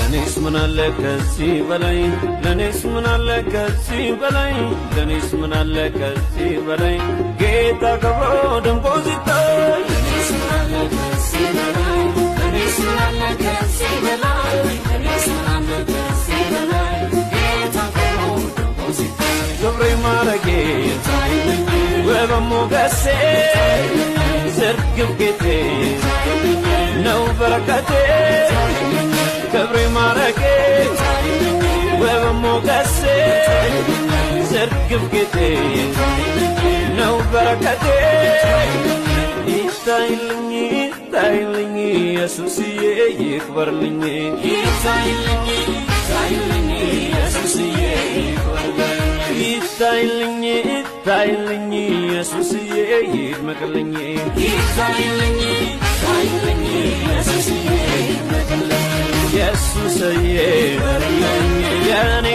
ለኔስ ምን አለ ከዚህ በላይ ለኔስ ምን አለ ከዚህ በላይ ለኔስ ምን አለ ከዚህ በላይ ጌታ ከብሮ ደምቆ ሲታይ ለኔስ ምን አለ ከዚህ በላይ ለኔስ ምን አለ ከዚህ በላይ ለኔስ ምን አለ ከዚህ በላይ ጌታ ከብሮ ደምቆ ሲታይ ክብሬ ማረጌ ወበሞገሴ ዝርግፍ ጌቴ ነው በረከቴ ክብሬ ማረጌ ወበሞገሴ ዝርግፍ ጌቴ ነው በረከቴ ይታይልኝ ይታይልኝ ኢየሱስዬ ይክበርልኝ ይታይልኝ ይታይልኝ ኢየሱስዬ ይክበርልኝ ይታይልኝ ይታይልኝ ኢየሱስዬ ይድመቅልኝ ይታይልኝ ይታይልኝ ኢየሱስዬ ይድመቅልኝ ኢየሱስዬ ይክበርልኝ የኔ